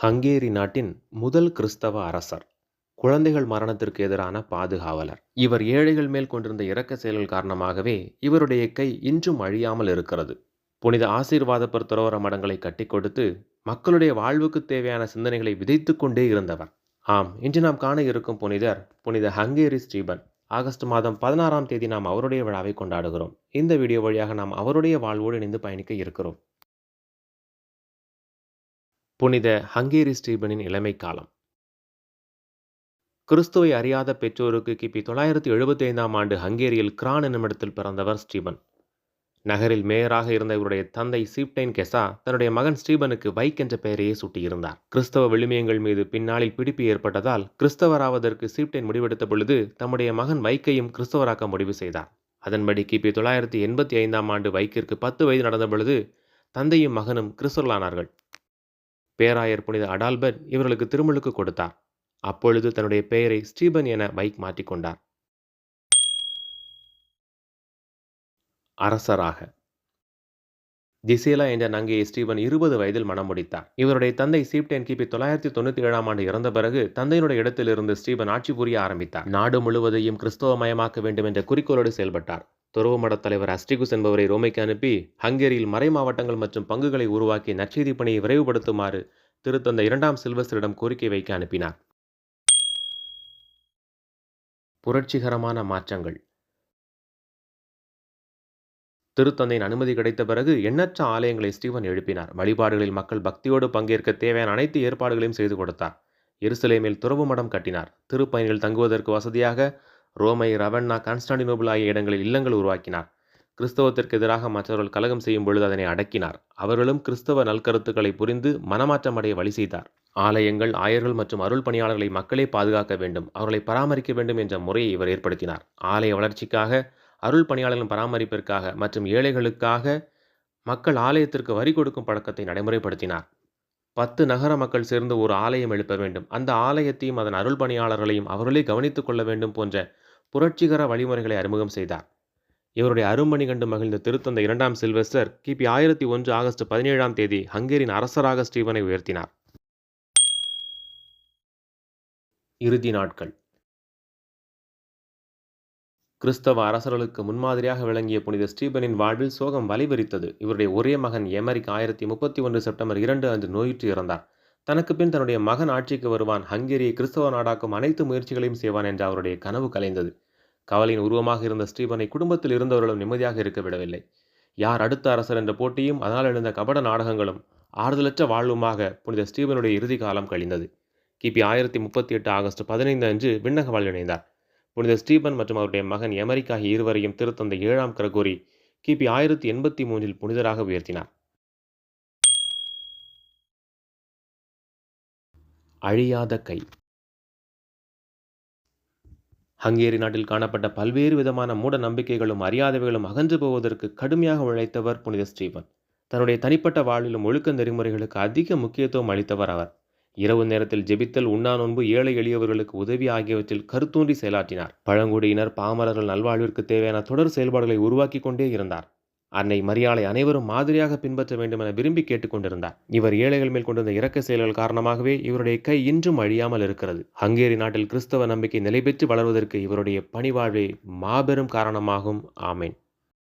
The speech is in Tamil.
ஹங்கேரி நாட்டின் முதல் கிறிஸ்தவ அரசர். குழந்தைகள் மரணத்திற்கு எதிரான பாதுகாவலர். இவர் ஏழைகள் மேல் கொண்டிருந்த இரக்க செயல்கள் காரணமாகவே இவருடைய கை இன்றும் அழியாமல் இருக்கிறது. புனித ஆசீர்வாதப்பர் துறவற மடங்களை கட்டிக் கொடுத்து மக்களுடைய வாழ்வுக்கு தேவையான சிந்தனைகளை விதைத்து கொண்டே இருந்தவர். ஆம், இன்று நாம் காண இருக்கும் புனிதர் புனித ஹங்கேரி ஸ்டீபன். ஆகஸ்ட் மாதம் 16ஆம் தேதி நாம் அவருடைய விழாவை கொண்டாடுகிறோம். இந்த வீடியோ வழியாக நாம் அவருடைய வாழ்வோடு இணைந்து பயணிக்க இருக்கிறோம். புனித ஹங்கேரி ஸ்டீபனின் இளமை காலம். கிறிஸ்துவை அறியாத பெற்றோருக்கு கிபி 975ஆம் ஆண்டு ஹங்கேரியில் கிரான் என்னுமிடத்தில் பிறந்தவர் ஸ்டீபன். நகரில் மேயராக இருந்த இவருடைய தந்தை சீப்டைன் கெசா தன்னுடைய மகன் ஸ்டீபனுக்கு வைக் என்ற பெயரையே சூட்டியிருந்தார். கிறிஸ்தவ விழுமியங்கள் மீது பின்னாளில் பிடிப்பு ஏற்பட்டதால் கிறிஸ்தவராவதற்கு சீப்டைன் முடிவெடுத்த பொழுது தம்முடைய மகன் வைக்கையும் கிறிஸ்தவராக்க முடிவு செய்தார். அதன்படி கிபி 985ஆம் ஆண்டு வைக்கிற்கு 10 வயது நடந்த பொழுது தந்தையும் மகனும் கிறிஸ்தவர்களானார்கள். பேராயர் புனித அடால்பர்ட் இவர்களுக்கு திருமுழுக்கு கொடுத்தார். அப்பொழுது தன்னுடைய பெயரை ஸ்டீபன் என வைக் மாற்றிக்கொண்டார். அரசராக ஜிசேலா என்ற நங்கையை ஸ்டீபன் 20 வயதில் மணம் முடித்தார். இவருடைய தந்தை சீப்டைன் கிபி 997ஆம் ஆண்டு இறந்த பிறகு தந்தையினுடைய இடத்திலிருந்து ஸ்டீபன் ஆட்சி புரிய ஆரம்பித்தார். நாடு முழுவதையும் கிறிஸ்தவமயமாக்க வேண்டும் என்ற குறிக்கோளோடு செயல்பட்டார். துறவு மடத் தலைவர் அஸ்டிகுஸ் என்பவரை ரோமைக்கு அனுப்பி ஹங்கேரியில் மறை மாவட்டங்கள் மற்றும் பங்குகளை உருவாக்கி நற்செய்தி பணியை விரைவுபடுத்துமாறு திருத்தந்தை 2ஆம் சில்வஸ்டரிடம் கோரிக்கை வைக்க அனுப்பினார். புரட்சிகரமான மாற்றங்கள். திருத்தந்தையின் அனுமதி கிடைத்த பிறகு எண்ணற்ற ஆலயங்களை ஸ்டீபன் எழுப்பினார். வழிபாடுகளில் மக்கள் பக்தியோடு பங்கேற்க தேவையான அனைத்து ஏற்பாடுகளையும் செய்து கொடுத்தார். எருசலேமில் துறவு மடம் கட்டினார். திருப்பயணிகள் தங்குவதற்கு வசதியாக ரோமை, ரவன்னா, கான்ஸ்டாண்டினோபிள் ஆகிய இடங்களில் இல்லங்கள் உருவாக்கினார். கிறிஸ்தவத்திற்கு எதிராக மற்றவர்கள் கலகம் செய்யும் பொழுது அதனை அடக்கினார். அவர்களும் கிறிஸ்தவ நல்கருத்துக்களை புரிந்து மனமாற்றமடைய வழி செய்தார். ஆலயங்கள், ஆயர்கள் மற்றும் அருள் பணியாளர்களை மக்களே பாதுகாக்க வேண்டும், அவர்களை பராமரிக்க வேண்டும் என்ற முறையை இவர் ஏற்படுத்தினார். ஆலய வளர்ச்சிக்காக, அருள் பணியாளர்களின் பராமரிப்பிற்காக மற்றும் ஏழைகளுக்காக மக்கள் ஆலயத்திற்கு வரி கொடுக்கும் பழக்கத்தை நடைமுறைப்படுத்தினார். 10 நகர மக்கள் சேர்ந்து ஒரு ஆலயம் எழுப்ப வேண்டும், அந்த ஆலயத்தையும் அதன் அருள் பணியாளர்களையும் அவர்களே கவனித்துக் கொள்ள வேண்டும் போன்ற புரட்சிகர வழிமுறைகளை அறிமுகம் செய்தார். இவருடைய அரும்பணி கண்டு மகிழ்ந்த திருத்தந்தை 2ஆம் சில்வஸ்டர் கிபி 1001 ஆகஸ்ட் 17ஆம் தேதி ஹங்கேரியின் அரசராக ஸ்டீபனை உயர்த்தினார். இறுதி நாட்கள். கிறிஸ்தவ அரசர்களுக்கு முன்மாதிரியாக விளங்கிய புனித ஸ்டீபனின் வாழ்வில் சோகம் வலைவிரித்தது. இவருடைய ஒரே மகன் எமரிக் 1031 செப்டம்பர் 2 அன்று நோயுற்று இறந்தார். தனக்கு பின் தன்னுடைய மகன் ஆட்சிக்கு வருவான், ஹங்கேரியை கிறிஸ்தவ நாடாக்கும் அனைத்து முயற்சிகளையும் செய்வான் என்ற அவருடைய கனவு கலைந்தது. கவலையின் உருவமாக இருந்த ஸ்டீபனை குடும்பத்தில் இருந்தவர்களும் நிம்மதியாக இருக்க விடவில்லை. யார் அடுத்த அரசர் என்ற போட்டியும் அதனால் எழுந்த கபட நாடகங்களும் ஆறுதலற்ற வாழ்வுமாக புனித ஸ்டீபனுடைய இறுதி காலம் கழிந்தது. கிபி 1038 ஆகஸ்ட் 15 அன்று விண்ணக வாழ்வில் இணைந்தார். புனித ஸ்டீபன் மற்றும் அவருடைய மகன் எமரிக் ஆகிய இருவரையும் திருத்தந்தை 7ஆம் கிரகோரி கிபி 1083 புனிதராக உயர்த்தினார். அழியாத கை. ஹங்கேரி நாட்டில் காணப்பட்ட பல்வேறு விதமான மூட நம்பிக்கைகளும் அறியாதவைகளும் அகன்று போவதற்கு கடுமையாக உழைத்தவர் புனித ஸ்டீபன். தன்னுடைய தனிப்பட்ட வாழ்விலும் ஒழுக்க நெறிமுறைகளுக்கு அதிக முக்கியத்துவம் அளித்தவர் அவர். இரவு நேரத்தில் ஜெபித்தல், உண்ணா நோன்பு, ஏழை எளியவர்களுக்கு உதவி ஆகியவற்றில் கருத்தூன்றி செயலாற்றினார். பழங்குடியினர், பாமரர்கள் நல்வாழ்விற்கு தேவையான தொடர் செயல்பாடுகளை உருவாக்கி கொண்டே இருந்தார். அன்னை மரியாளை அனைவரும் மாதிரியாக பின்பற்ற வேண்டும் என விரும்பி கேட்டுக்கொண்டிருந்தார். இவர் ஏழைகள் மேல் கொண்டிருந்த இரக்க செயல்கள் காரணமாகவே இவருடைய கை இன்றும் அழியாமல் இருக்கிறது. ஹங்கேரி நாட்டில் கிறிஸ்தவ நம்பிக்கை நிலை பெற்று வளர்வதற்கு இவருடைய பணிவாழ்வே மாபெரும் காரணமாகும். ஆமேன்.